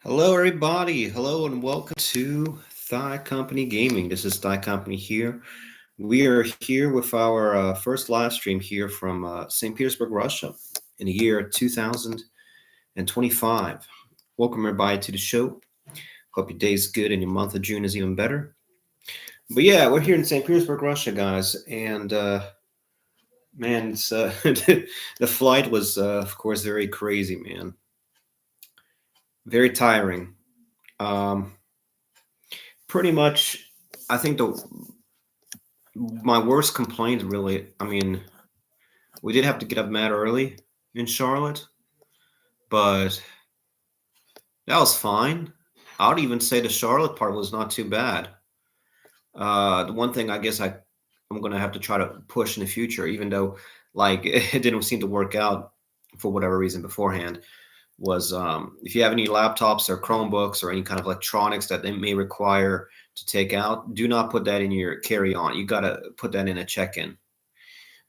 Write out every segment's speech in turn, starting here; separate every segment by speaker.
Speaker 1: Hello, everybody. Hello, and welcome to Thigh Company Gaming. This is Thigh Company here. We are here with our first live stream here from St. Petersburg, Russia, in the year 2025. Welcome, everybody, to the show. Hope your day's good and your month of June is even better. But yeah, we're here in St. Petersburg, Russia, guys, and man, it's the flight was, of course, very crazy, man. Very tiring. Um, Pretty much, I think the my worst complaint really, I mean, we did have to get up mad early in Charlotte, but that was fine. I would even say the Charlotte part was not too bad. The one thing I guess I'm gonna have to try to push in the future, even though like it didn't seem to work out for whatever reason beforehand, was if you have any laptops or Chromebooks or any kind of electronics that they may require to take out, do not put that in your carry-on. You gotta put that in a check-in.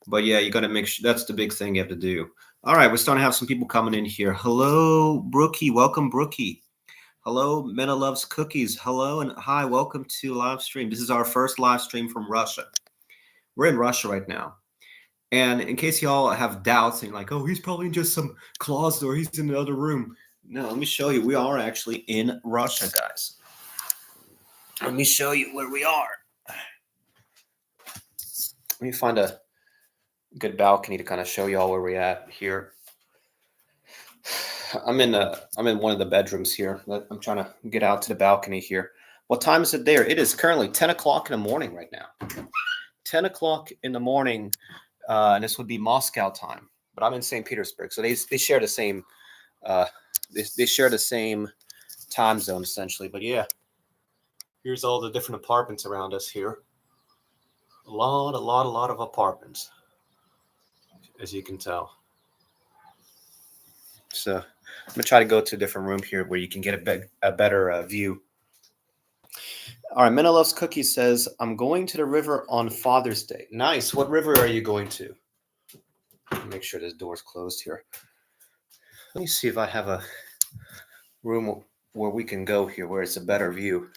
Speaker 1: But yeah, you got to make sure that's the big thing you have to do. All right, we're starting to have some people coming in here. Hello, Brookie. Welcome, Brookie. Hello, Mena Loves Cookies. Hello and hi. Welcome to live stream. This is our first live stream from Russia. We're in Russia right now. And in case y'all have doubts and like, oh, he's probably in just some closet or he's in another room. No, let me show you. We are actually in Russia, guys. Let me show you where we are. Let me find a good balcony to kind of show y'all where we're at here. I'm in one of the bedrooms here. I'm trying to get out to the balcony here. What time is it there? It is currently 10 o'clock in the morning right now. 10 o'clock in the morning, and this would be Moscow time. But I'm in St. Petersburg, so they share the same they share the same time zone essentially. But yeah, here's all the different apartments around us here. A lot of apartments, as you can tell. So I'm gonna try to go to a different room here where you can get a better view. All right, Mena Loves Cookie says, I'm going to the river on Father's Day. Nice. What river are you going to? Make sure this door's closed here. Let me see if I have a room where we can go here where it's a better view.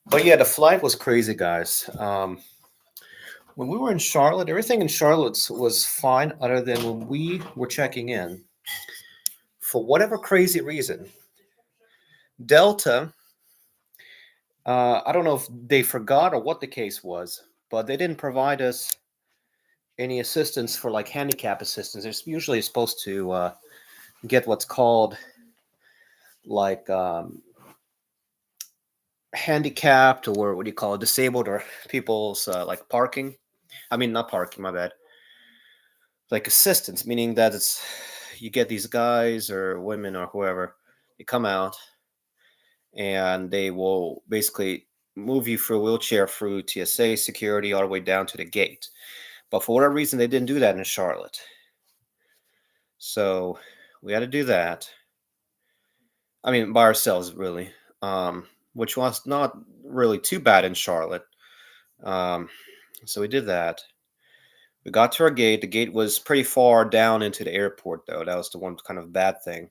Speaker 1: But yeah, the flight was crazy, guys. When we were in Charlotte, everything in Charlotte was fine other than when we were checking in. For whatever crazy reason, Delta, I don't know if they forgot or what the case was, but they didn't provide us any assistance for like handicap assistance. They're usually supposed to get what's called like handicapped, or what do you call it, disabled, or people's like parking. I mean, not parking, my bad. Like assistance, meaning that it's you get these guys or women or whoever, they come out and they will basically move you through a wheelchair through TSA security all the way down to the gate. But for whatever reason, they didn't do that in Charlotte. So we had to do that. I mean, by ourselves, really, which was not really too bad in Charlotte. So we did that. We got to our gate. The gate was pretty far down into the airport, though. That was the one kind of bad thing.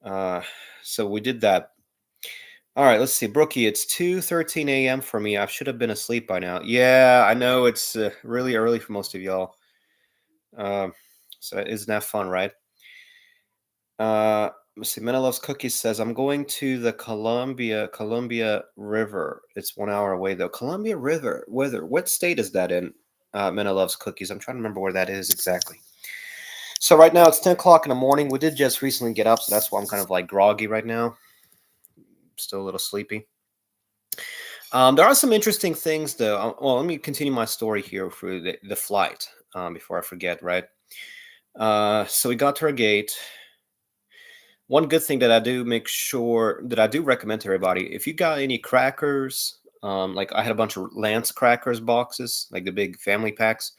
Speaker 1: So we did that. All right, let's see. Brookie, it's 2:13 a.m. for me. I should have been asleep by now. Yeah, I know it's really early for most of y'all. So isn't that fun, right? Let's see. Mena Loves Cookies says, I'm going to the Columbia River. It's 1 hour away, though. Columbia River. What state is that in? Mena Loves Cookies. I'm trying to remember where that is exactly. So right now it's 10 o'clock in the morning. We did just recently get up, so that's why I'm kind of like groggy right now. Still a little sleepy. There are some interesting things, though. Well, let me continue my story here through the flight before I forget, right? So we got to our gate. One good thing that I do recommend to everybody, if you got any crackers, like I had a bunch of Lance crackers boxes, like the big family packs,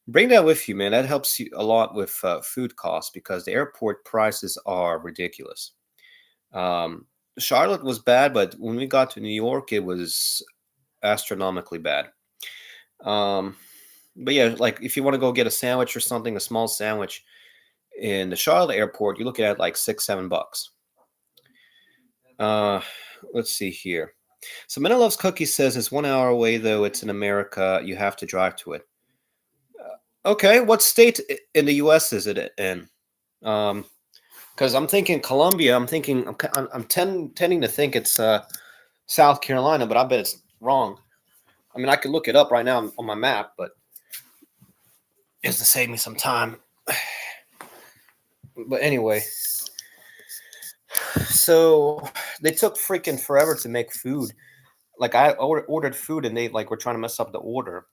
Speaker 1: bring that with you, man. That helps you a lot with food costs because the airport prices are ridiculous. Charlotte was bad, but when we got to New York, it was astronomically bad. But yeah, like if you want to go get a sandwich or something, a small sandwich in the Charlotte airport, you're looking at like $6-7. Uh, let's see here. So Mena Loves Cookies says it's 1 hour away, though it's in America. You have to drive to it. Okay, what state in the U.S. is it in? Because I'm thinking Columbia. I'm tending to think it's South Carolina, but I bet it's wrong. I mean, I could look it up right now on my map, but it's to save me some time. But anyway, so they took freaking forever to make food. Like I ordered food and they like were trying to mess up the order.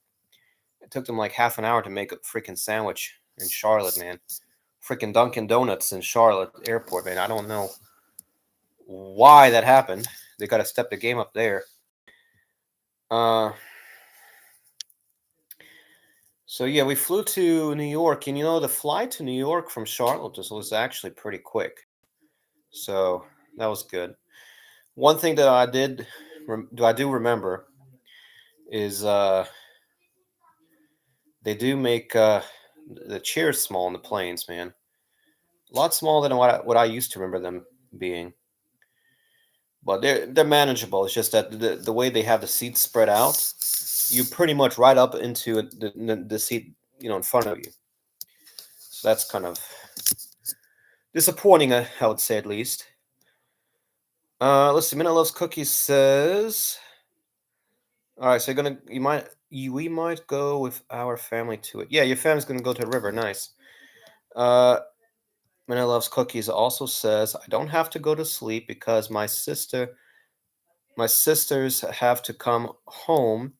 Speaker 1: It took them like half an hour to make a freaking sandwich in Charlotte, man. Freaking Dunkin' Donuts in Charlotte Airport, man. I don't know why that happened. They got to step the game up there. Uh, so yeah, we flew to New York, and the flight to New York from Charlotte was actually pretty quick. So that was good. One thing that I do remember is they do make the chairs small in the planes, man. A lot smaller than what I used to remember them being. But they're manageable. It's just that the way they have the seats spread out, you pretty much right up into the seat, in front of you. So that's kind of disappointing, I would say at least. Let's see. Minna Loves Cookies says, all right, so we might go with our family to it. Yeah, your family's gonna go to the river. Nice. Minna Loves Cookies also says, I don't have to go to sleep because my sisters have to come home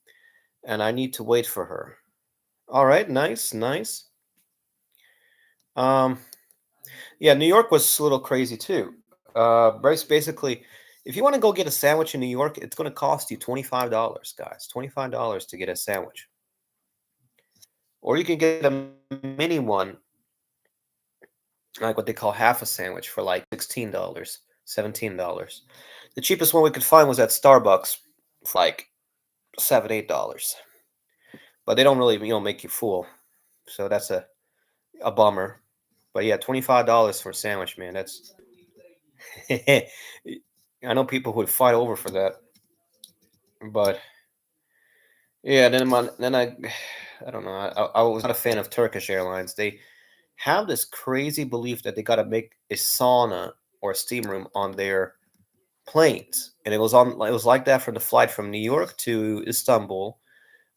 Speaker 1: and I need to wait for her. All right, nice, nice. Um, yeah, New York was a little crazy too. Basically, if you want to go get a sandwich in New York, it's going to cost you $25, guys. $25 to get a sandwich, or you can get a mini one, like what they call half a sandwich, for like $16, $17. The cheapest one we could find was at Starbucks for like $7, $8. But they don't really, make you full, so that's a bummer. But yeah, $25 for a sandwich, man. That's I know people who would fight over for that, but yeah. I don't know. I was not a fan of Turkish Airlines. They have this crazy belief that they got to make a sauna or a steam room on their planes, and it was like that from the flight from New York to Istanbul,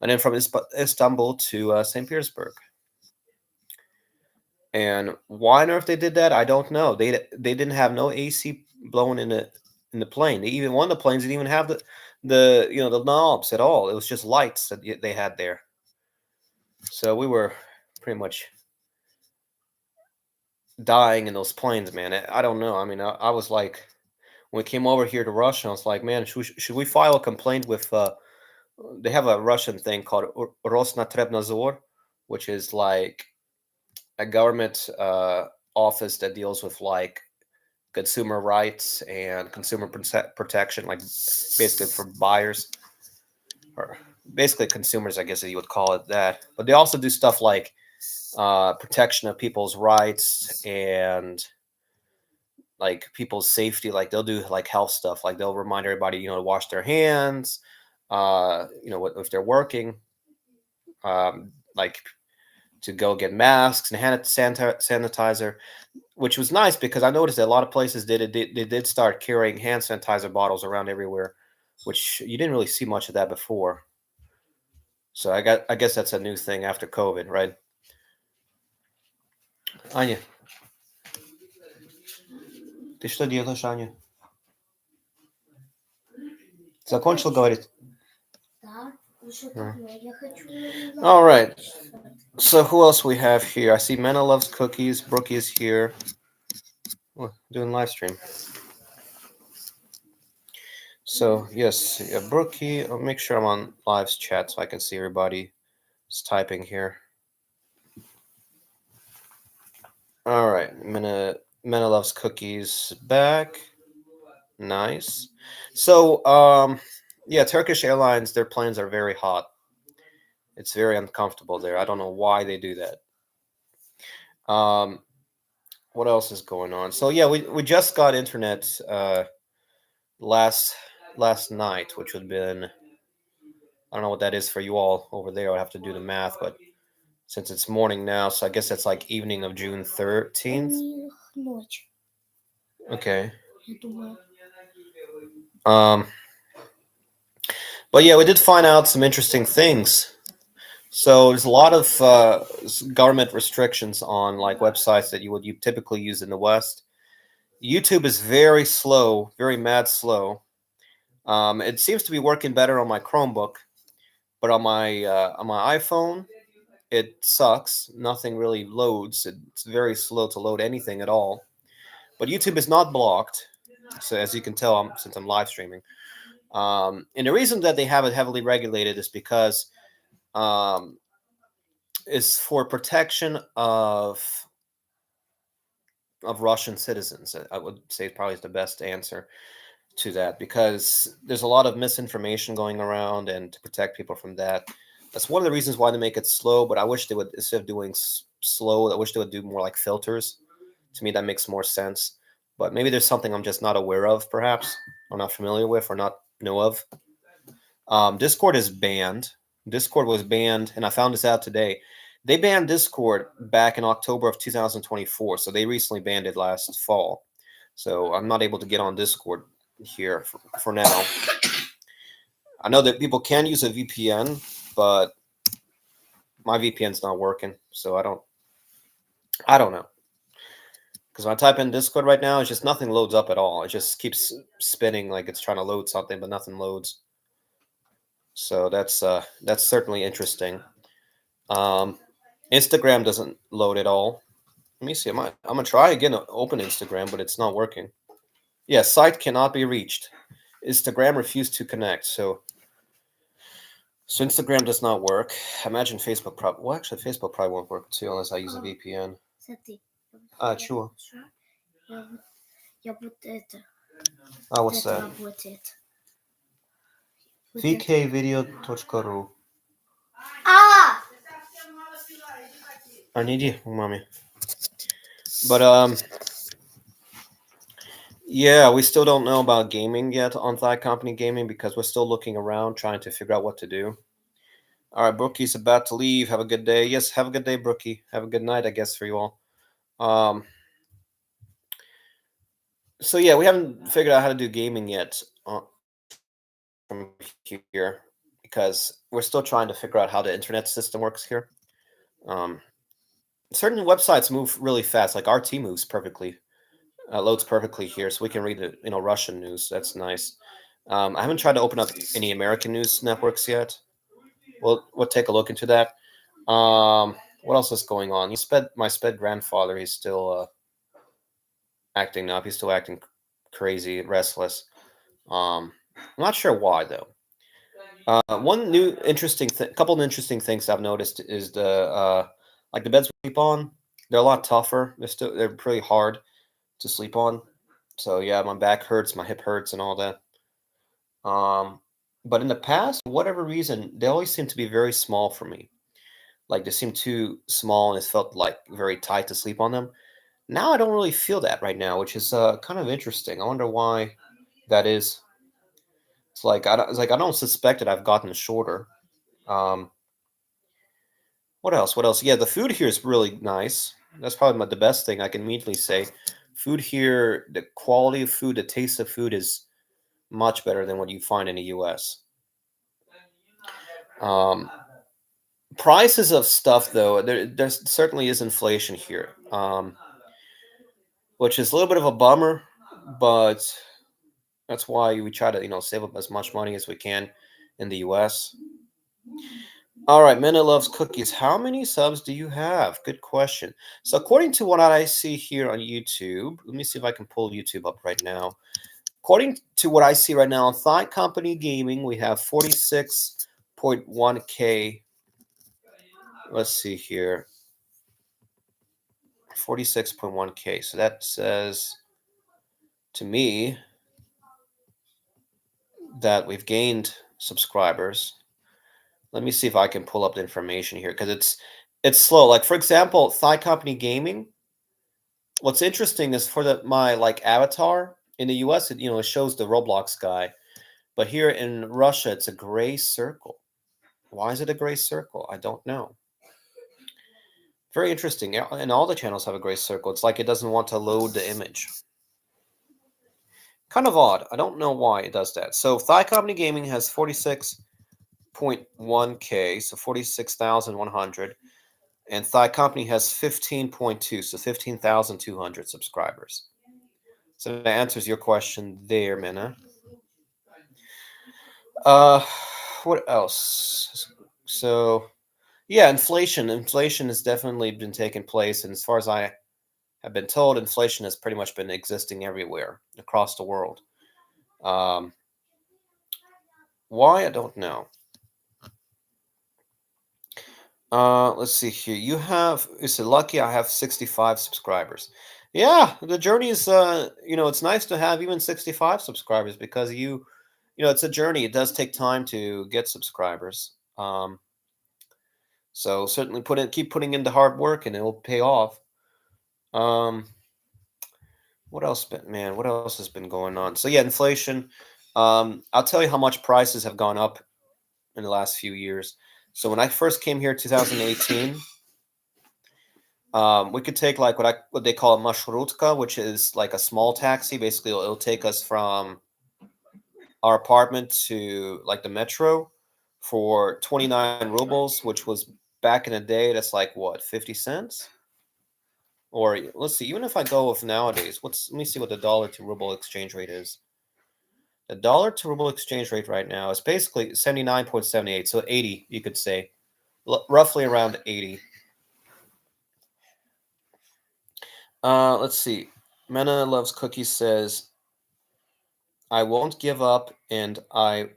Speaker 1: and then from Istanbul to St. Petersburg. And why on earth they did that, I don't know. They didn't have no AC blowing in the plane. One of the planes didn't even have the knobs at all. It was just lights that they had there. So we were pretty much dying in those planes, man. I don't know. I mean, I was like, when we came over here to Russia, I was like, man, should we file a complaint with? They have a Russian thing called Rosnotrebnadzor, which is like a government office that deals with like consumer rights and consumer protection, like basically for buyers or basically consumers, I guess you would call it that. But they also do stuff like protection of people's rights and like people's safety. Like they'll do like health stuff, like they'll remind everybody, to wash their hands, if they're working, like to go get masks and hand sanitizer, which was nice because I noticed that a lot of places did start carrying hand sanitizer bottles around everywhere, which you didn't really see much of that before. So I guess that's a new thing after COVID, right? Аня, ты что делаешь, Аня? Закончил говорить? All right. So who else we have here? I see Mena Loves Cookies. Brookie is here. Oh, doing live stream. So yes, yeah, Brookie. I'll make sure I'm on live's chat so I can see everybody is typing here. All right, Mena Loves Cookies back. Nice. So yeah, Turkish Airlines, their planes are very hot. It's very uncomfortable there. I don't know why they do that. What else is going on? So yeah, we just got internet. last last night, which would have been, I don't know what that is for you all over there. I'd have to do the math, but since it's morning now, so I guess that's like evening of June 13th.
Speaker 2: Ночь,
Speaker 1: Okay.
Speaker 2: я думаю.
Speaker 1: Um, but yeah, we did find out some interesting things. So there's a lot of government restrictions on like websites that you typically use in the West. YouTube is very slow, very mad slow. It seems to be working better on my Chromebook, but on my iPhone, it sucks. Nothing really loads. It's very slow to load anything at all. But YouTube is not blocked, so as you can tell, since I'm live streaming. And the reason that they have it heavily regulated is because um, it's for protection of Russian citizens. I would say probably is the best answer to that, because there's a lot of misinformation going around, and to protect people from that, that's one of the reasons why they make it slow. But I wish they would, instead of doing slow, I wish they would do more like filters. To me, that makes more sense. But maybe there's something I'm just not aware of, perhaps, or not familiar with, or not know of. Discord is banned. Discord was banned, and I found this out today. They banned Discord back in October of 2024, so they recently banned it last fall. So I'm not able to get on Discord here for now. I know that people can use a VPN, but my VPN's not working, so I don't know. Because when I type in Discord right now, it's just nothing loads up at all. It just keeps spinning like it's trying to load something, but nothing loads. So that's certainly interesting. Instagram doesn't load at all. Let me see. I'm gonna try again to open Instagram, but it's not working. Yeah, site cannot be reached. Instagram refused to connect. So Instagram does not work. I imagine Facebook probably. Well, actually, Facebook probably won't work too unless I use a VPN.
Speaker 2: Смотри.
Speaker 1: Sure.
Speaker 2: Я вот это.
Speaker 1: What's
Speaker 2: это
Speaker 1: that?
Speaker 2: работает.
Speaker 1: vkvideo.ru. I need you, mommy. But yeah, we still don't know about gaming yet on Thigh Company Gaming, because we're still looking around trying to figure out what to do. All right, Brookie's about to leave. Have a good day. Yes, have a good day, Brookie. Have a good night, I guess, for you all. So yeah, we haven't figured out how to do gaming yet from here, because we're still trying to figure out how the internet system works here. Certain websites move really fast, like RT moves perfectly, loads perfectly here, so we can read the Russian news. That's nice. I haven't tried to open up any American news networks yet. We'll take a look into that. What else is going on? My sped grandfather. He's still acting up. He's still acting crazy, restless. I'm not sure why though. One new interesting couple of interesting things I've noticed is the like the beds we sleep on. They're a lot tougher. They're pretty hard to sleep on. So yeah, my back hurts, my hip hurts, and all that. But in the past, for whatever reason, they always seem to be very small for me. Like they seem too small, and it felt like very tight to sleep on them. Now I don't really feel that right now, which is kind of interesting. I wonder why that is. It's like I don't suspect that I've gotten shorter. Um, what else? What else? Yeah, the food here is really nice. That's probably the best thing I can immediately say. Food here, the quality of food, the taste of food is much better than what you find in the U.S. Um, Prices of stuff, though, there certainly is inflation here, which is a little bit of a bummer, but that's why we try to save up as much money as we can in the U.S. All right, Minna loves cookies. How many subs do you have? Good question. So according to what I see here on YouTube, let me see if I can pull YouTube up right now. According to what I see right now on Thigh Company Gaming, we have 46.1K. Let's see here. 46.1K. So that says to me that we've gained subscribers. Let me see if I can pull up the information here, because it's slow. Like for example, Thigh Company Gaming. What's interesting is for my like avatar in the US, it shows the Roblox guy, but here in Russia, it's a gray circle. Why is it a gray circle? I don't know. Very interesting. And all the channels have a gray circle. It's like it doesn't want to load the image. Kind of odd. I don't know why it does that. So Thigh Company Gaming has 46.1K, so 46,100. And Thigh Company has 15.2, so 15,200 subscribers. So that answers your question there, Minna. What else? So, yeah, inflation. Inflation has definitely been taking place, and as far as I have been told, inflation has pretty much been existing everywhere across the world. Um, why? I don't know. Let's see here. Is it lucky I have 65 subscribers? Yeah, the journey is, it's nice to have even 65 subscribers because it's a journey. It does take time to get subscribers. So certainly keep putting in the hard work and it'll pay off. Um, what else, man? What else has been going on? So yeah, inflation. I'll tell you how much prices have gone up in the last few years. So when I first came here, 2018, we could take like what they call a marshrutka, which is like a small taxi. Basically, it'll take us from our apartment to like the metro for 29 rubles, which was back in the day. That's like what, 50 cents? Or let's see, even if I go with nowadays, let me see what the dollar to ruble exchange rate is. The dollar to ruble exchange rate right now is basically 79.78, so 80, you could say, roughly around 80. Let's see. Mena Loves Cookies says, I won't give up and I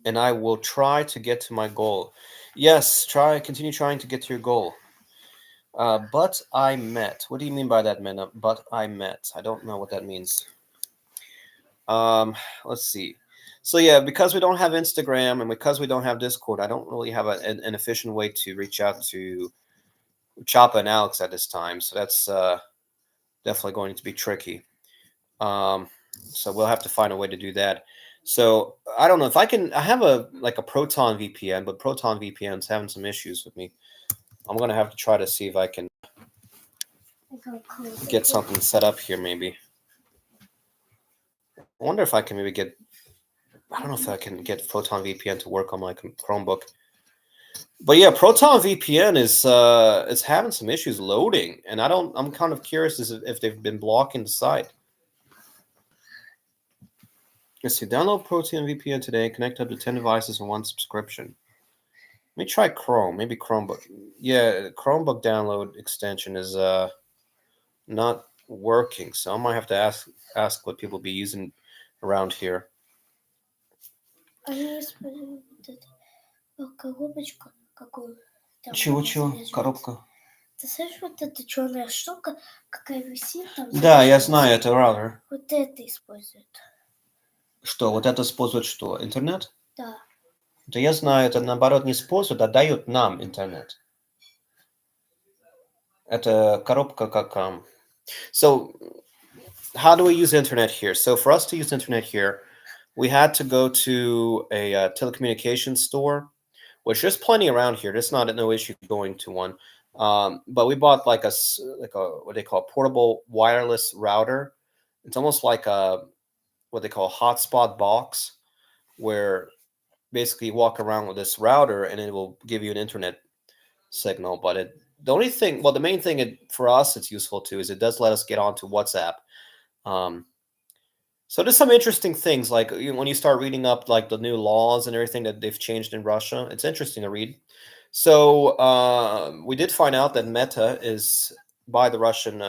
Speaker 1: will try to get to my goal. Yes, continue trying to get to your goal. But I met. What do you mean by that, Mena? But I met. I don't know what that means. Let's see. So yeah, because we don't have Instagram and because we don't have Discord, I don't really have an efficient way to reach out to Choppa and Alex at this time. So that's definitely going to be tricky. So we'll have to find a way to do that. So I don't know if I can. I have a Proton VPN, but Proton VPN's having some issues with me. I'm gonna have to try to see if I can get something set up here. Maybe. I wonder if I can maybe get. I don't know if I can get Proton VPN to work on my Chromebook. But yeah, Proton VPN is having some issues loading, and I'm kind of curious as if they've been blocking the site. Let's see, download Proton VPN today, connect up to 10 devices and 1 subscription. Let me try Chrome, maybe Chromebook. Yeah, Chromebook download extension is not working, so I might have to ask what people be using around here.
Speaker 2: Коробочку какую?
Speaker 1: Чего? Коробка?
Speaker 2: Ты знаешь, вот эта черная штука, какая висит там?
Speaker 1: Да, я знаю, это раутер.
Speaker 2: Вот это используют.
Speaker 1: Что, вот это использует что, интернет?
Speaker 2: Да.
Speaker 1: Да я знаю, это наоборот не используют, а дают нам интернет. Это коробка как... So, how do we use internet here? So for us to use internet here, we had to go to a telecommunications store, which there's plenty around here. There's not no issue going to one. But we bought like a what they call a portable wireless router. It's almost like what they call a hotspot box, where basically you walk around with this router and it will give you an internet signal. But the main thing for us it's useful to is it does let us get onto WhatsApp. So there's some interesting things like when you start reading up like the new laws and everything that they've changed in Russia. It's interesting to read. So we did find out that Meta is by the Russian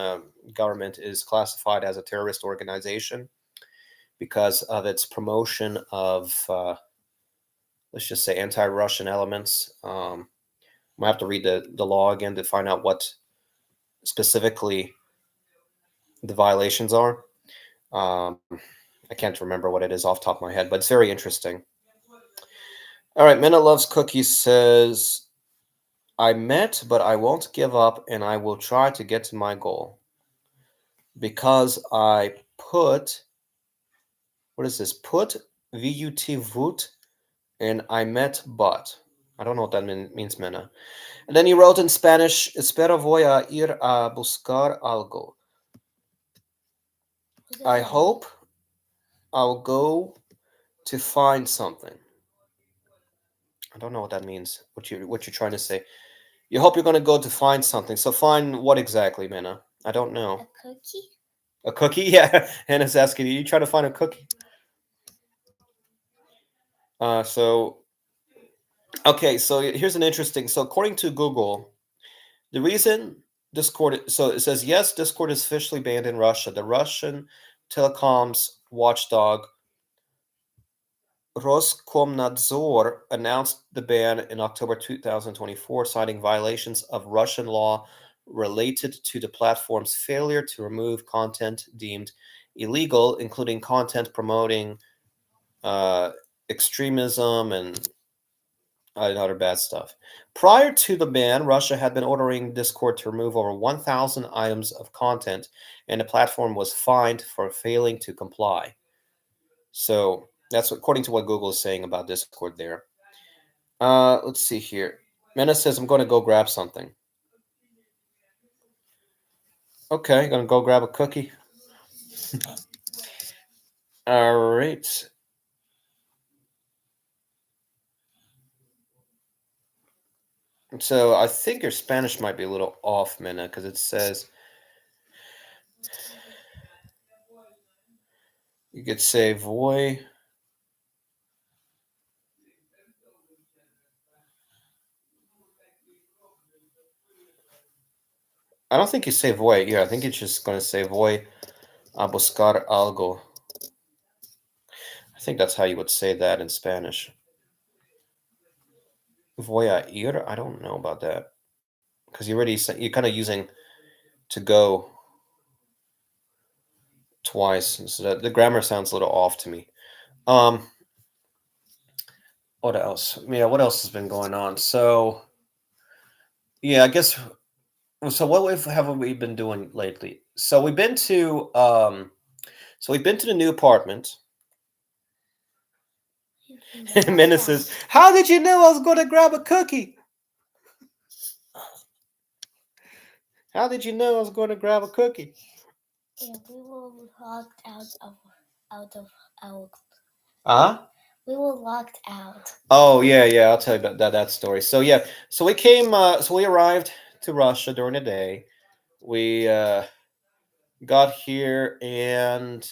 Speaker 1: government is classified as a terrorist organization because of its promotion of let's just say anti-Russian elements. I have to read the law again to find out what specifically the violations are. I can't remember what it is off the top of my head, but it's very interesting. All right, Minna Loves Cookies says, I met, but I won't give up, and I will try to get to my goal. Because I put, what is this? Put, VUT, voot, and I met but. I don't know what that means, Mena. And then he wrote in Spanish, Espero voy a ir a buscar algo.
Speaker 2: What does
Speaker 1: I
Speaker 2: that mean?
Speaker 1: hope I'll go to find something. I don't know what that means. What you're trying to say? You hope you're going to go to find something. So find what exactly, Mena? I don't know.
Speaker 2: A cookie?
Speaker 1: A cookie? Yeah. Hannah's asking you trying to find a cookie? So okay. So here's an interesting. So according to Google, the reason Discord. So it says yes, Discord is officially banned in Russia. The Russian telecoms watchdog Roskomnadzor announced the ban in October 2024, citing violations of Russian law related to the platform's failure to remove content deemed illegal, including content promoting uh, extremism and other bad stuff. Prior to the ban, Russia had been ordering Discord to remove over 1,000 items of content, and the platform was fined for failing to comply. So that's according to what Google is saying about Discord there. Let's see here. Mena says I'm going to go grab something. Okay, gonna go grab a cookie. All right. So I think your Spanish might be a little off, Mena, because it says you could say voy. I don't think you say voy here. I think you're just going to say voy a buscar algo. I think that's how you would say that in Spanish. Voy a ir? I don't know about that. Because you're kind of using to go twice. So that the grammar sounds a little off to me. Um, what else? Yeah, what else has been going on? So, yeah, I guess. So, have we been doing lately? So we've been to the new apartment. And Minna says, "How did you know I was going to grab a cookie? How did you know I was going to grab a cookie?"
Speaker 2: Yeah, we were locked out of our.
Speaker 1: Huh?
Speaker 2: We were locked out.
Speaker 1: Oh yeah. I'll tell you about that story. So yeah, so we came. So we arrived to Russia during the day. We got here and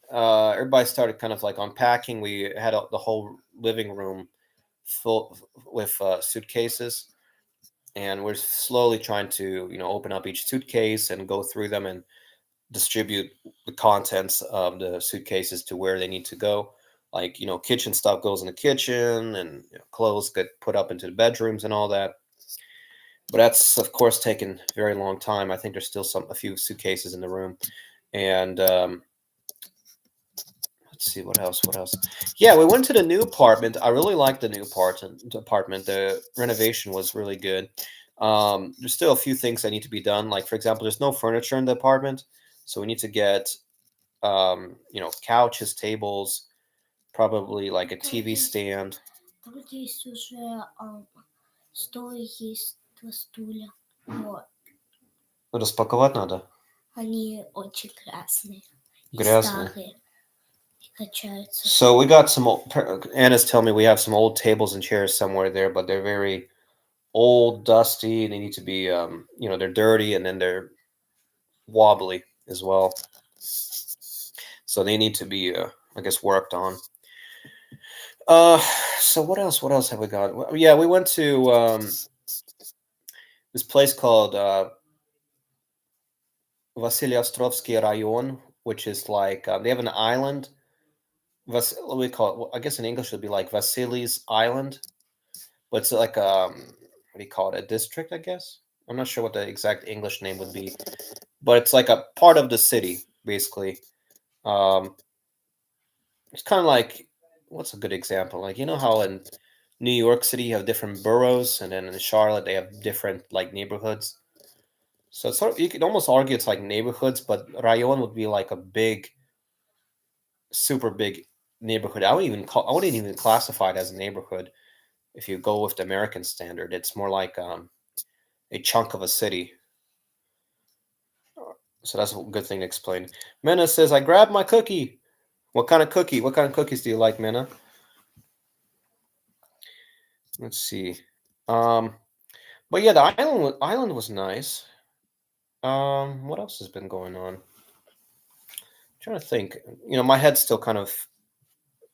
Speaker 1: everybody started kind of like unpacking. We had the whole living room full with suitcases, and we're slowly trying to open up each suitcase and go through them and distribute the contents of the suitcases to where they need to go. Like kitchen stuff goes in the kitchen, and clothes get put up into the bedrooms and all that. But that's of course taken a very long time. I think there's still a few suitcases in the room, and let's see what else. Yeah, we went to the new apartment. I really like the new apartment. The renovation was really good. There's still a few things that need to be done. Like for example, there's no furniture in the apartment, so we need to get couches, tables, probably like a TV stand.
Speaker 2: Тут есть уже стол есть два стуля. Вот.
Speaker 1: Распаковать надо.
Speaker 2: Они очень красные.
Speaker 1: Грязные.
Speaker 2: Старые. И качаются.
Speaker 1: So we got some Anna's telling me we have some old tables and chairs somewhere there, but they're very old, dusty, and they need to be they're dirty, and then they're wobbly as well. So they need to be I guess worked on. So what else have we got? Well, yeah, we went to this place called Vasily Ostrovsky Rayon, which is like they have an island. What do we call it? Well, I guess in English it would be like Vasily's Island, but it's like what do you call it? A district, I guess. I'm not sure what the exact English name would be, but it's like a part of the city, basically. It's kind of like, what's a good example? Like how in New York City you have different boroughs, and then in Charlotte they have different like neighborhoods. So it's sort of, you could almost argue it's like neighborhoods, but rayon would be like a big, super big neighborhood. I wouldn't even classify it as a neighborhood if you go with the American standard. It's more like a chunk of a city. So that's a good thing to explain. Mena says, I grabbed my cookie. What kind of cookie? What kind of cookies do you like, Mena? Let's see. Um, but yeah, the island was nice. What else has been going on? Trying to think. My head's still kind of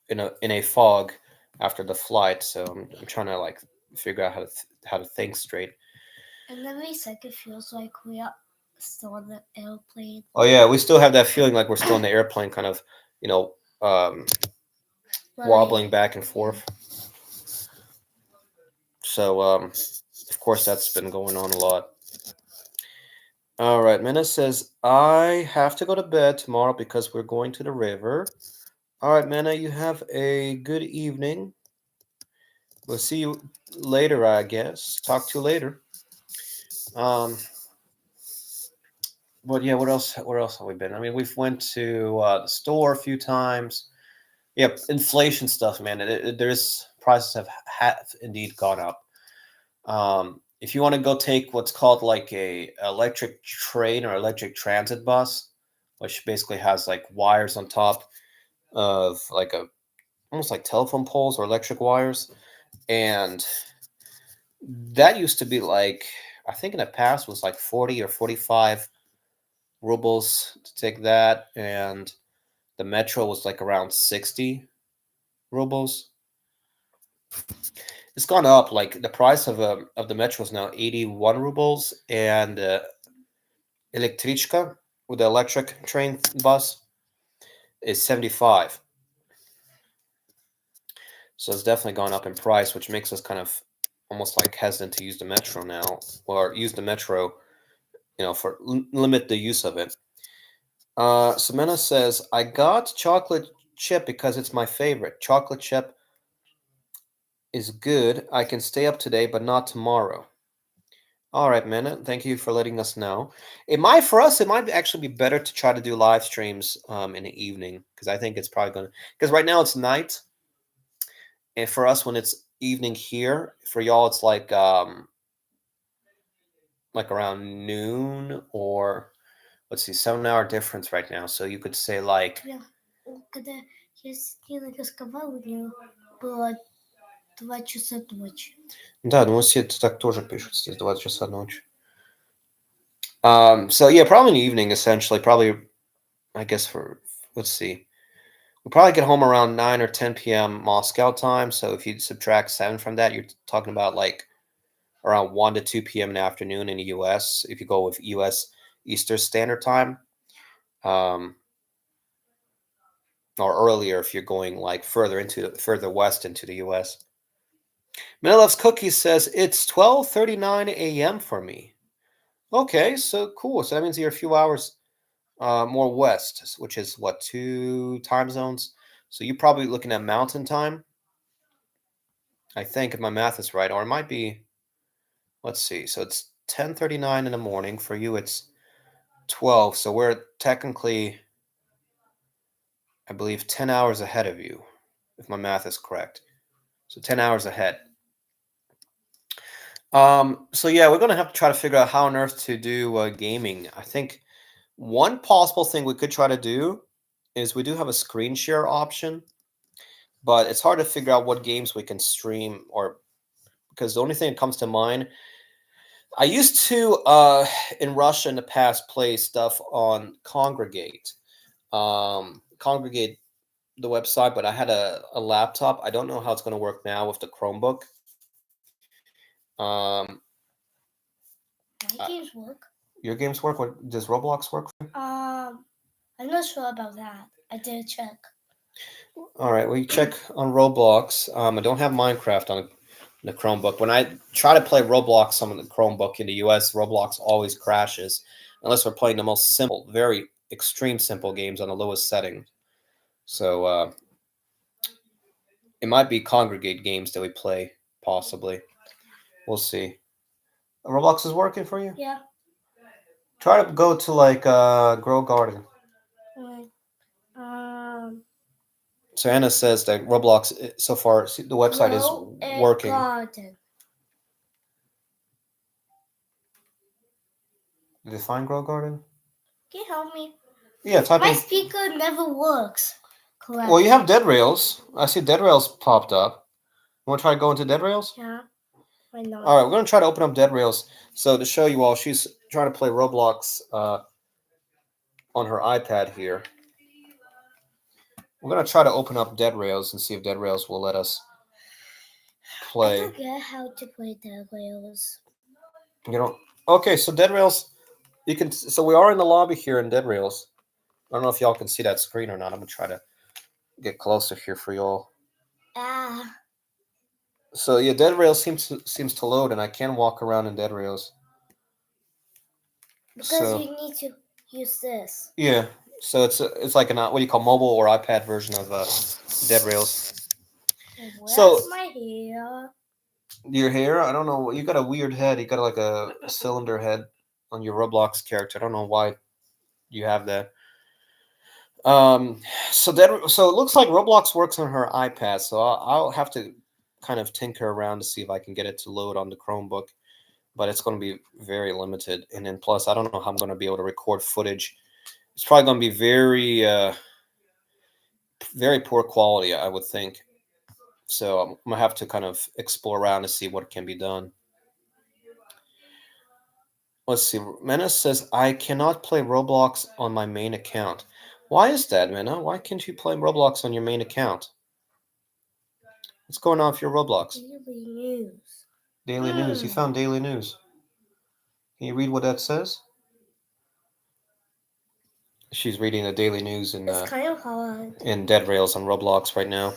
Speaker 1: in a fog after the flight, so I'm trying to like figure out how to think straight.
Speaker 2: And every second feels like we are still on the airplane.
Speaker 1: Oh yeah, we still have that feeling like we're still in the airplane, kind of, um, wobbling back and forth. So, of course, that's been going on a lot. All right, Mena says, I have to go to bed tomorrow because we're going to the river. All right, Mena, you have a good evening. We'll see you later, I guess. Talk to you later. Um, but yeah, what else? Where else have we been? I mean, we've went to the store a few times. Yeah, inflation stuff, man. There's prices have indeed gone up. If you want to go take what's called like a electric train or electric transit bus, which basically has like wires on top of like a almost like telephone poles or electric wires, and that used to be like, I think in the past was like 40 or 45 rubles to take that, and the metro was like around 60 rubles. It's gone up. Like the price of the metro is now 81 rubles, and Elektrichka with the electric train bus is 75. So it's definitely gone up in price, which makes us kind of almost like hesitant to use the metro now, or use the metro, for limit the use of it. Samena says, I got chocolate chip because it's my favorite. Chocolate chip is good. I can stay up today, but not tomorrow. All right, Mena. Thank you for letting us know. For us, it might actually be better to try to do live streams in the evening, because I think it's probably going to, because right now it's night, and for us when it's evening here, for y'all it's like around noon, or let's see, 7 hour difference right now. So you could say like,
Speaker 2: Когда я сидела и разговаривала, у нее было 2 часа ночи.
Speaker 1: да, ну все это так тоже пишут, здесь 20 часа ночи. So yeah, probably in the evening, essentially, probably, I guess let's see. We'll probably get home around 9 or 10 p.m. Moscow time. So if you subtract 7 from that, you're talking about like around 1 to 2 p.m. in the afternoon in the U.S. if you go with U.S. Eastern Standard Time. Or earlier if you're going like further west into the U.S. Manilov's Cookies says it's 12:39 a.m. for me. Okay, so cool. So that means you're a few hours more west, which is what, 2 time zones. So you're probably looking at mountain time, I think, if my math is right, or it might be. Let's see. So it's 10:39 in the morning for you. It's 12. So we're technically, I believe, 10 hours ahead of you, if my math is correct. So 10 hours ahead. So yeah, we're gonna have to try to figure out how on earth to do gaming. I think one possible thing we could try to do is we do have a screen share option, but it's hard to figure out what games we can stream, or because the only thing that comes to mind, I used to in Russia in the past play stuff on Congregate. Congregate the website, but I had a laptop. I don't know how it's going to work now with the Chromebook. Um,
Speaker 2: My games work.
Speaker 1: Your games work? What does Roblox work for?
Speaker 2: I'm not sure about that. I didn't check.
Speaker 1: All right, well, you check on Roblox. I don't have Minecraft on the Chromebook. When I try to play Roblox on the Chromebook in the US, Roblox always crashes unless we're playing the most simple, very extreme simple games on the lowest setting. So it might be Congregate games that we play, possibly. We'll see. Roblox is working for you?
Speaker 2: Yeah.
Speaker 1: Try to go to like Grow Garden.
Speaker 2: Like,
Speaker 1: So Anna says that Roblox so far the website is
Speaker 2: Grow a
Speaker 1: working.
Speaker 2: Garden.
Speaker 1: Did you find Grow Garden?
Speaker 2: Can you help me?
Speaker 1: Yeah, type
Speaker 2: My
Speaker 1: in.
Speaker 2: speaker never works correctly.
Speaker 1: Well, you have Dead Rails. I see Dead Rails popped up. You want to try to go into Dead Rails?
Speaker 2: Yeah. Why not?
Speaker 1: All right, we're gonna try to open up Dead Rails. So to show you all, she's trying to play Roblox on her iPad here. We're gonna try to open up Dead Rails and see if Dead Rails will let us
Speaker 2: I
Speaker 1: play.
Speaker 2: forget how to play Dead Rails.
Speaker 1: You know. Okay, so Dead Rails, you can. So we are in the lobby here in Dead Rails. I don't know if y'all can see that screen or not. I'm gonna try to get closer here for y'all.
Speaker 2: Ah.
Speaker 1: So yeah, Dead Rails seems to load, and I can walk around in Dead Rails.
Speaker 2: Because
Speaker 1: So
Speaker 2: you need to use this.
Speaker 1: yeah, so it's like an what do you call mobile or iPad version of Dead Rails.
Speaker 2: Where's
Speaker 1: So
Speaker 2: my hair?
Speaker 1: your hair, I don't know. You got a weird head. You got like a cylinder head on your Roblox character. I don't know why you have that. So it looks like Roblox works on her iPad. So I'll have to kind of tinker around to see if I can get it to load on the Chromebook, but it's going to be very limited. And then plus, I don't know how I'm going to be able to record footage. It's probably going to be very poor quality, I would think. So I'm gonna have to kind of explore around to see what can be done. Let's see. Mena says I cannot play Roblox on my main account. Why is that, Mena? Why can't you play Roblox on your main account? What's going on with your Roblox?
Speaker 2: Daily news.
Speaker 1: Daily news. You found daily news. Can you read what that says? She's reading the daily news
Speaker 2: It's kind of hard.
Speaker 1: in Dead Rails on Roblox right now.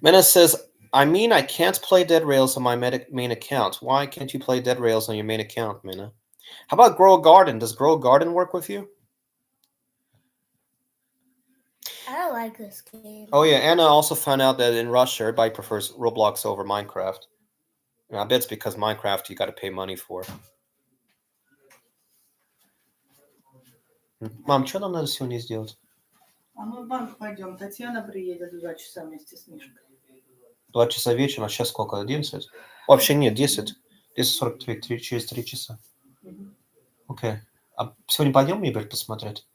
Speaker 1: Mena says, I mean, I can't play Dead Rails on my main account. Why can't you play Dead Rails on your main account, Mena? How about Grow a Garden? Does Grow a Garden work with you?
Speaker 2: I like this game.
Speaker 1: Oh yeah, Anna also found out that in Russia, everybody prefers Roblox over Minecraft. And I bet it's because Minecraft you got to pay money for. Мам, что нам надо сегодня сделать?
Speaker 3: А мы в банк пойдем. Татьяна приедет в 2 часа вместе с Мишкой.
Speaker 1: 2 часа вечера, а сейчас сколько? 11? Вообще нет, 10. 10:43, через 3 часа. Окей. А сегодня пойдем мебель посмотреть?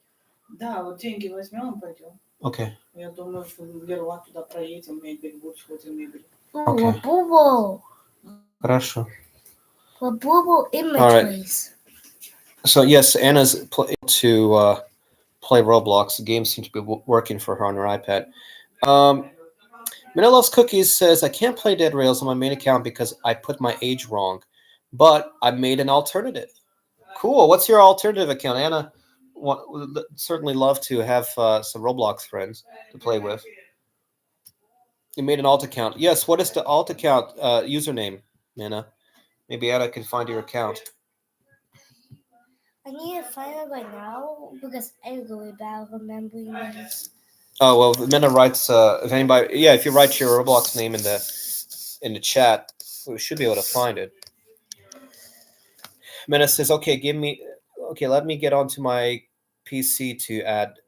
Speaker 3: Да, вот деньги возьмем и пойдем.
Speaker 1: Окей.
Speaker 3: Я думаю, что в Леруа туда проедем, мебель, будет сходим мебель.
Speaker 2: Ooh, a bubble.
Speaker 1: Хорошо.
Speaker 2: A bubble image,
Speaker 1: All right.
Speaker 2: please.
Speaker 1: So yes, Anna's able to play Roblox. The game seems to be working for her on her iPad. Manilove's Cookies says, I can't play Dead Rails on my main account because I put my age wrong, but I made an alternative. Cool. What's your alternative account, Anna? Would certainly love to have some Roblox friends to play with. You made an alt account. Yes. What is the alt account username, Anna? Maybe Anna can find your account.
Speaker 2: I need to find it right now because I'm really bad remembering this.
Speaker 1: Oh well, if Mena writes. If anybody, yeah, if you write your Roblox name in the chat, we should be able to find it. Mena says, "Okay, let me get onto my PC to add."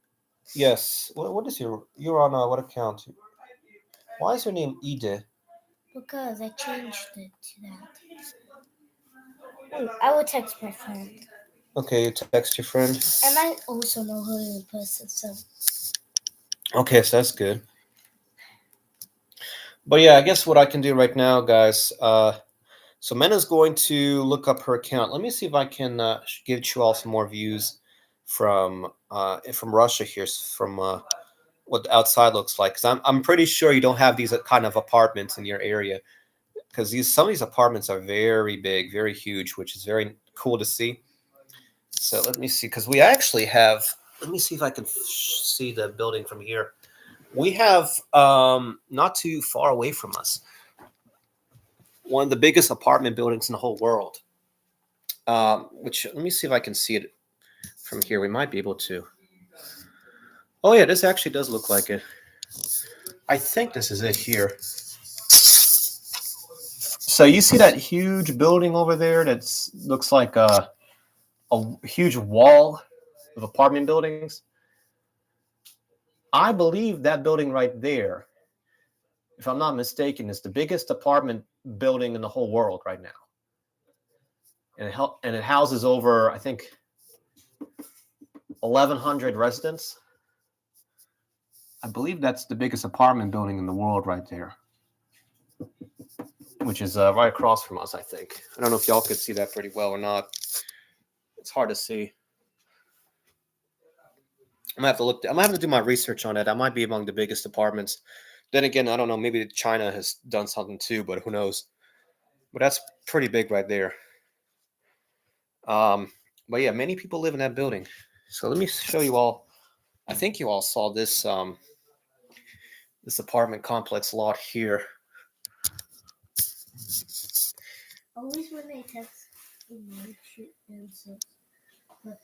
Speaker 1: Yes. What is you're on what account? Why is your name Ide?
Speaker 2: Because I changed it to that. I will text my friend.
Speaker 1: Okay, you text your friend.
Speaker 2: And I also know her in person, so.
Speaker 1: Okay, so that's good. But yeah, I guess what I can do right now, guys. So Mena's going to look up her account. Let me see if I can give you all some more views from Russia here, from what the outside looks like. Because I'm pretty sure you don't have these kind of apartments in your area. Because some of these apartments are very big, very huge, which is very cool to see. So let me see, because we actually have. Let me see if I can see the building from here. We have not too far away from us one of the biggest apartment buildings in the whole world. Which let me see if I can see it from here. We might be able to. Oh yeah, this actually does look like it. I think this is it here. So you see that huge building over there that looks like
Speaker 4: a huge wall of apartment buildings. I believe that building right there, if I'm not mistaken, is the biggest apartment building in the whole world right now. And it houses over, I think, 1,100 residents. I believe that's the biggest apartment building in the world right there, which is right across from us, I think. I don't know if y'all could see that pretty well or not. It's hard to see. I'm gonna have to look. I'm gonna have to do my research on it. That might be among the biggest apartments. Then again, I don't know. Maybe China has done something too, but who knows? But that's pretty big right there. But yeah, many people live in that building. So let me show you all. I think you all saw this this apartment complex lot here.
Speaker 2: Always when they text, shoot answers. But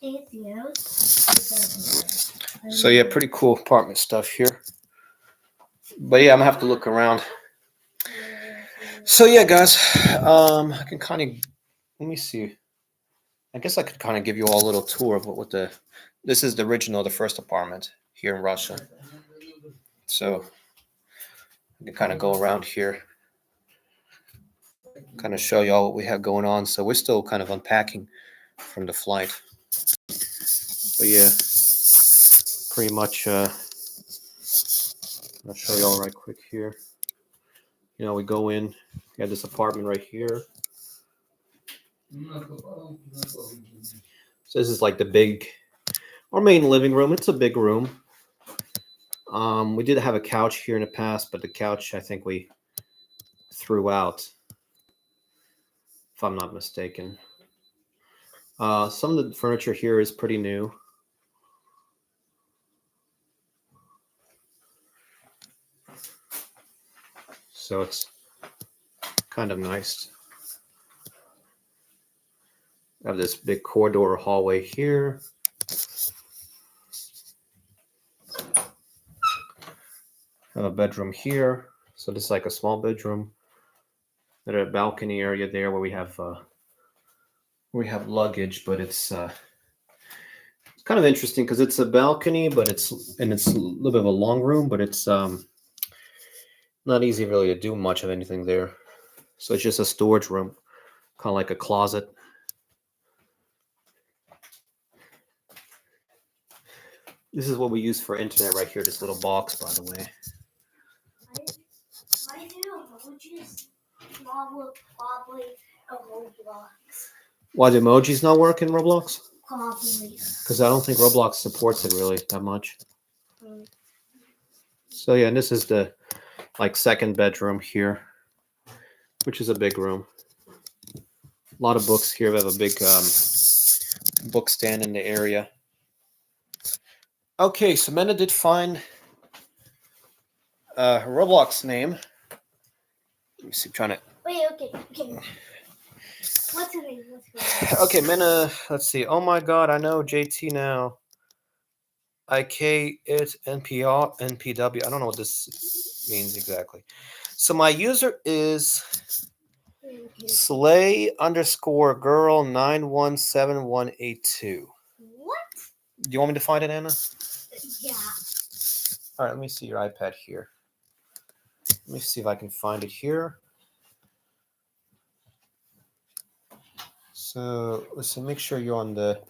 Speaker 2: anything else?
Speaker 1: So yeah, pretty cool apartment stuff here. But yeah, I'm gonna have to look around. So yeah, guys, I can kind of let me see. I guess I could kind of give you all a little tour of what the this is the original, the first apartment here in Russia. So I can kind of go around here, kind of show you all what we have going on. So we're still kind of unpacking from the flight. But yeah, pretty much I'll show you all right quick here. You know, we go in, we have this apartment right here. So this is like the big, our main living room. It's a big room. We did have a couch here in the past, but the couch I think we threw out, if I'm not mistaken. Some of the furniture here is pretty new. So it's kind of nice. I have this big corridor hallway here. I have a bedroom here. So this is like a small bedroom. There's a balcony area there where we have luggage, but it's kind of interesting because it's a balcony, but it's a little bit of a long room, but it's not easy really to do much of anything there. So it's just a storage room, kind of like a closet. This is what we use for internet right here, this little box, by the way.
Speaker 2: I do emojis not work probably a Roblox.
Speaker 1: Why the emojis not work in Roblox?
Speaker 2: Probably.
Speaker 1: Because I don't think Roblox supports it really that much. So yeah, and this is the like second bedroom here, which is a big room. A lot of books here. We have a big book stand in the area. Okay, so Mena did find her Roblox name. Let me see, I'm trying to.
Speaker 2: Wait, okay. What's her name?
Speaker 1: Okay, Mena, let's see. Oh my god, I know JT now. IK it NPR NPW. I don't know what this means exactly. So my user is Slay_girl 917182.
Speaker 2: What?
Speaker 1: Do you want me to find it, Anna?
Speaker 2: Yeah.
Speaker 1: All right, let me see your iPad here. Let me see if I can find it here. So let's see, make sure you're on the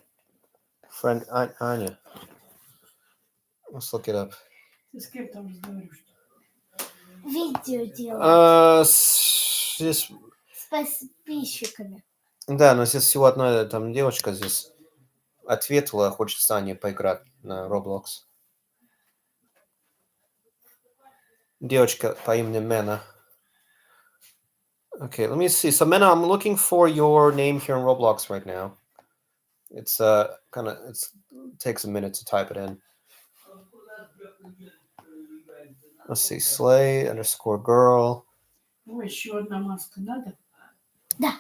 Speaker 1: friend Anya. Let's look it up.
Speaker 3: Ты с кем там разговариваешь?
Speaker 2: Видео делать
Speaker 1: Здесь,
Speaker 2: с подписчиками.
Speaker 1: да, но здесь всего одна там девочка здесь ответила, хочет с Аней поиграть на Roblox. Девочка по имени Mena. Okay, let me see. So Mena, I'm looking for your name here in Roblox right now. It's takes a minute to type it in. Let's see, Slay_girl.
Speaker 3: Ой, еще одна маска надо?
Speaker 2: Да.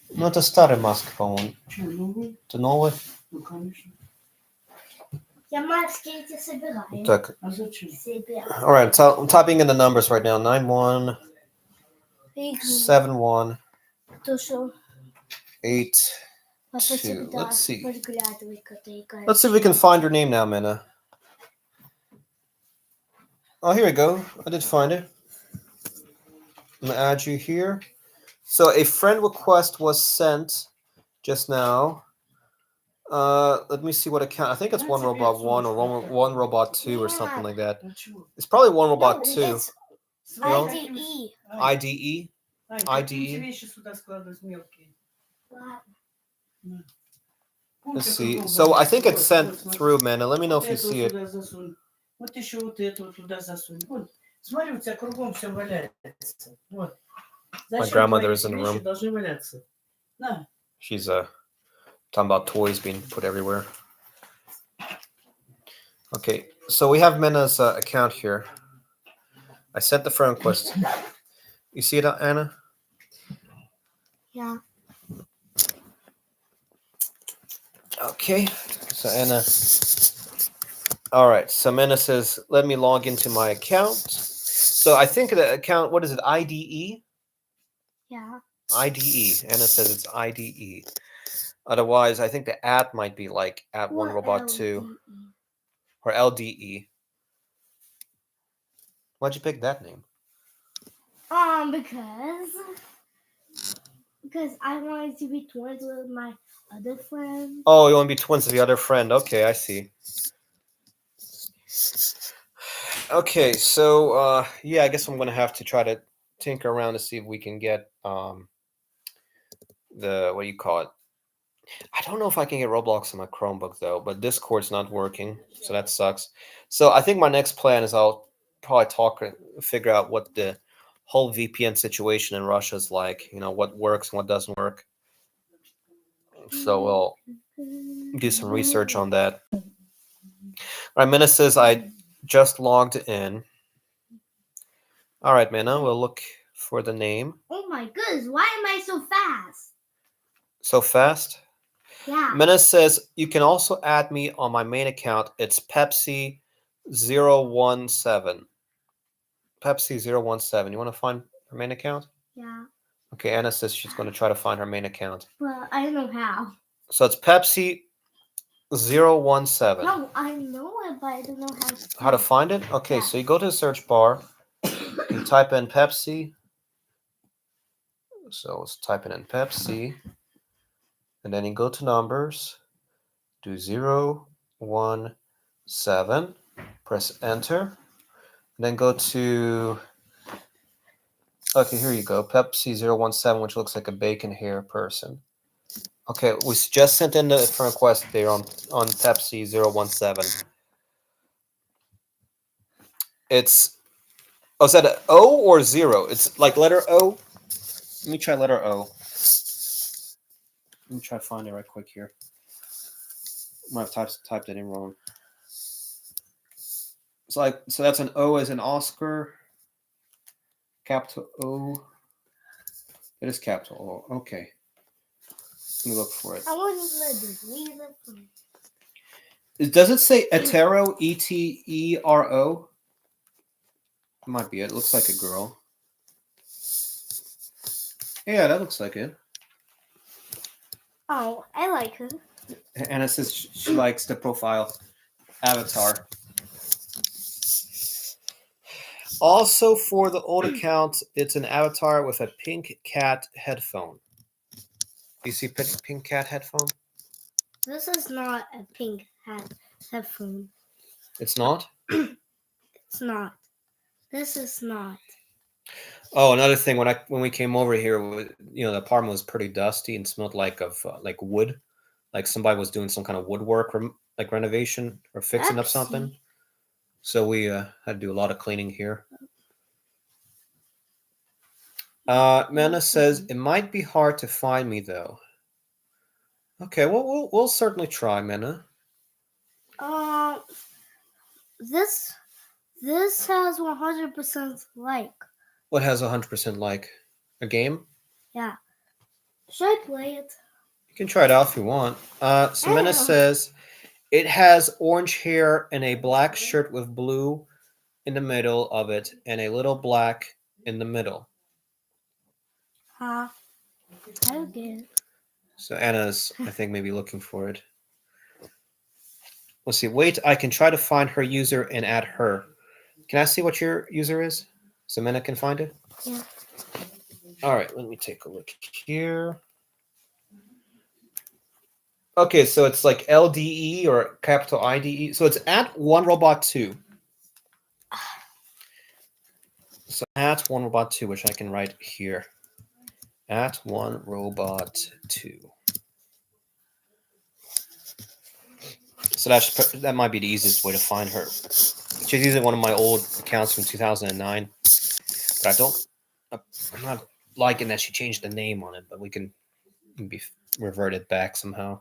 Speaker 1: Ну, это старая маска, по-моему.
Speaker 3: Че, новую?
Speaker 1: Это новая?
Speaker 3: Ну, конечно.
Speaker 2: Я маски эти собираю.
Speaker 1: Так.
Speaker 3: А зачем?
Speaker 2: Себе.
Speaker 1: All right, so I'm typing in the numbers right now. 9171
Speaker 2: То, что
Speaker 1: 8
Speaker 2: Папа
Speaker 4: 2.
Speaker 2: всегда
Speaker 4: Let's see.
Speaker 2: подглядывает, когда играет.
Speaker 4: Let's see if we can find your name now, Minna. Oh, here we go. I did find it. I'm gonna add you here. So a friend request was sent just now. Let me see what account. I think it's one robot one or one robot two or something like that.
Speaker 3: Ну чего?
Speaker 4: It's probably one robot
Speaker 2: No,
Speaker 4: two.
Speaker 2: it's
Speaker 4: No?
Speaker 2: IDE.
Speaker 4: IDE.
Speaker 3: Ань,
Speaker 4: IDE.
Speaker 3: какие эти вещи сюда складывать мелкие?
Speaker 2: Ладно.
Speaker 4: Let's see. So I think it's sent through, man. And let me know if you see it.
Speaker 3: Сюда засунь. Вот еще вот эту туда засунь. Вот. Смотри, у тебя кругом все валяется. Вот. Зачем
Speaker 4: grandmother
Speaker 3: твои
Speaker 4: is in the
Speaker 3: вещи
Speaker 4: room.
Speaker 3: должны валяться? На.
Speaker 4: She's talking about toys being put everywhere. Okay, so we have Minna's account here. I sent the friend request. You see it, Anna?
Speaker 2: Yeah.
Speaker 4: Okay, so Anna. All right, so Minna says, let me log into my account. So I think the account, what is it, IDE?
Speaker 2: Yeah.
Speaker 4: IDE. Anna says it's IDE. Otherwise, I think the at might be like at one robot two or LDE. Why'd you pick that name?
Speaker 2: Because I wanted to be twins with my other friend.
Speaker 4: Oh, you want to be twins with the other friend. Okay, I see. Okay, so yeah, I guess I'm gonna have to try to tinker around to see if we can get the what do you call it? I don't know if I can get Roblox on my Chromebook though, but Discord's not working, so that sucks. So I think my next plan is I'll probably figure out what the whole VPN situation in Russia is like. You know, what works and what doesn't work. So we'll do some research on that. All right, Minna says I just logged in. All right, Minna, we'll look for the name.
Speaker 2: Oh my goodness, why am I so fast?
Speaker 4: So fast?
Speaker 2: Yeah.
Speaker 4: Minna says you can also add me on my main account. It's Pepsi017. Pepsi017. You want to find her main account?
Speaker 2: Yeah.
Speaker 4: Okay, Anna says she's going to try to find her main account.
Speaker 2: But I don't know how.
Speaker 4: So it's Pepsi017.
Speaker 2: No, I know it, but I don't know how to.
Speaker 4: How to find it? Okay,
Speaker 2: Yeah.
Speaker 4: so you go to the search bar. You type in Pepsi. So let's type in Pepsi. And then you go to numbers. Do 017. Press enter. And then go to. Okay, here you go. Pepsi017, which looks like a bacon hair person. Okay, we just sent in the friend request there on Pepsi017. It's, oh, is that an O or 0? It's like letter O. Let me try letter O. Let me try to find it right quick here. I might have typed it in wrong. It's like, so that's an O as in Oscar. Capital O. It is capital O. Okay. Let me look for it.
Speaker 2: I want to let this leave it.
Speaker 4: Does it say Etero? Etero? It might be it. It looks like a girl. Yeah, that looks like it.
Speaker 2: Oh, I like her.
Speaker 4: And it says she likes the profile avatar. Also, for the old account, it's an avatar with a pink cat headphone. Do you see pink cat headphone?
Speaker 2: This is not a pink headphone.
Speaker 4: It's not?
Speaker 2: It's not. This is not.
Speaker 4: Oh, another thing, when we came over here, the apartment was pretty dusty and smelled like wood, like somebody was doing some kind of woodwork, like renovation or fixing up something. So we had to do a lot of cleaning here. Manna says it might be hard to find me though. Okay, well we'll certainly try, Manna.
Speaker 2: This has 100% like.
Speaker 4: What has 100% like? A game?
Speaker 2: Yeah. Should I play it?
Speaker 4: You can try it out if you want. So Manna says it has orange hair and a black shirt with blue in the middle of it and a little black in the middle.
Speaker 2: Huh? Okay.
Speaker 4: So Anna's, I think, maybe looking for it. Let's see. Wait, I can try to find her user and add her. Can I see what your user is? So Mena can find it?
Speaker 2: Yeah.
Speaker 4: All right, let me take a look here. Okay, so it's like LDE or capital IDE. So it's at OneRobot2. So at OneRobot2, which I can write here. At OneRobot2. So that might be the easiest way to find her. She's using one of my old accounts from 2009. But I'm not liking that she changed the name on it, but we can be reverted back somehow.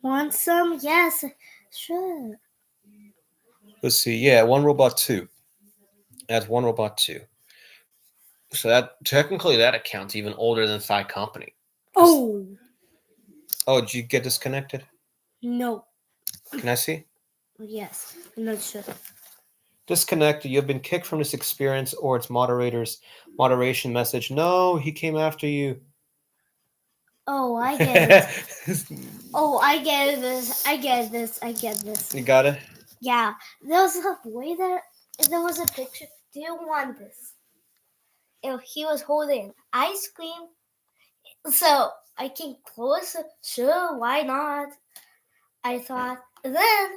Speaker 2: Want some? Yes, sure.
Speaker 4: Let's see. Yeah, OneRobot2. That's OneRobot2. So that technically that account's even older than Thigh Company.
Speaker 2: Oh
Speaker 4: Oh, did you get disconnected?
Speaker 2: no.
Speaker 4: Can I see?
Speaker 2: Yes, I'm not sure.
Speaker 4: Disconnected. You have been kicked from this experience or its moderator's moderation message. No, he came after you.
Speaker 2: Oh, I get it. Oh, I get this. I get this. I get this.
Speaker 4: You got it?
Speaker 2: Yeah, there was a boy there. There was a picture. Do you want this? He was holding ice cream. So I came closer. Sure, why not? I thought. Then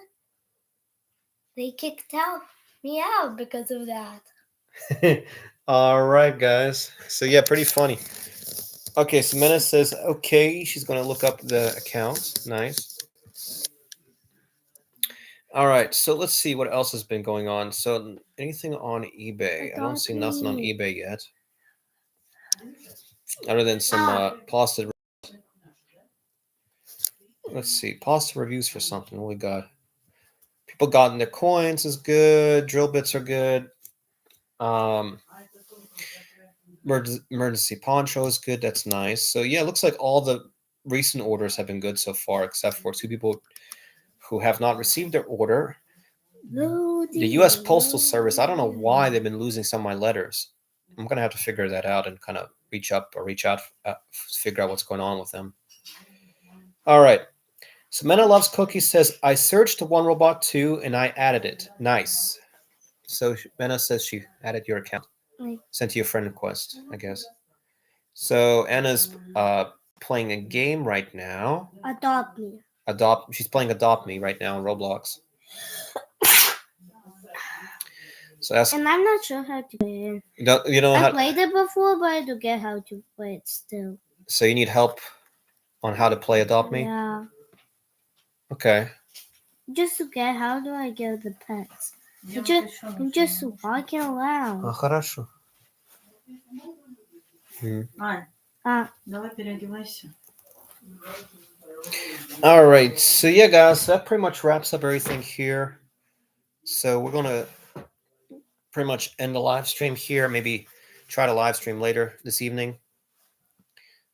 Speaker 2: they kicked me out because of that.
Speaker 4: All right, guys. So yeah, pretty funny. Okay, so Mena says, okay, she's going to look up the account. Nice. All right, so let's see what else has been going on. So anything on eBay? I don't see nothing on eBay yet. Other than some positive. Let's see, positive reviews for something. What we got? People gotten their coins is good. Drill bits are good. Emergency poncho is good. That's nice. So yeah, it looks like all the recent orders have been good so far, except for 2 people who have not received their order. The U.S. Postal Service. I don't know why they've been losing some of my letters. I'm gonna have to figure that out and kind of reach out, figure out what's going on with them. All right. So Mena Loves Cookies says, I searched OneRobot2 and I added it. Nice. So Mena says she added your account. Sent you a friend request, I guess. So Anna's playing a game right now.
Speaker 2: Adopt me.
Speaker 4: She's playing Adopt Me right now on Roblox. So that's,
Speaker 2: And I'm not sure how to play it.
Speaker 4: you know
Speaker 2: I
Speaker 4: how.
Speaker 2: played it before, but I don't get how to play it still.
Speaker 4: So you need help on how to play Adopt Me?
Speaker 2: Yeah.
Speaker 4: Okay.
Speaker 2: Just to get, how do I get the pets? I'm just walking around.
Speaker 4: Хорошо.
Speaker 3: Ань,
Speaker 2: Ah,
Speaker 3: давай переодевайся.
Speaker 4: All right. So yeah, guys, that pretty much wraps up everything here. So we're gonna pretty much end the live stream here. Maybe try to live stream later this evening.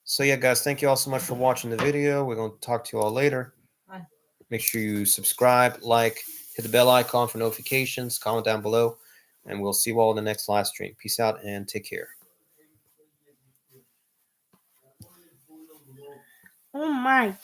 Speaker 4: So yeah, guys, thank you all so much for watching the video. We're gonna talk to you all later.
Speaker 3: Bye.
Speaker 4: Make sure you subscribe, like, hit the bell icon for notifications, comment down below, and we'll see you all in the next live stream. Peace out and take care.
Speaker 2: oh my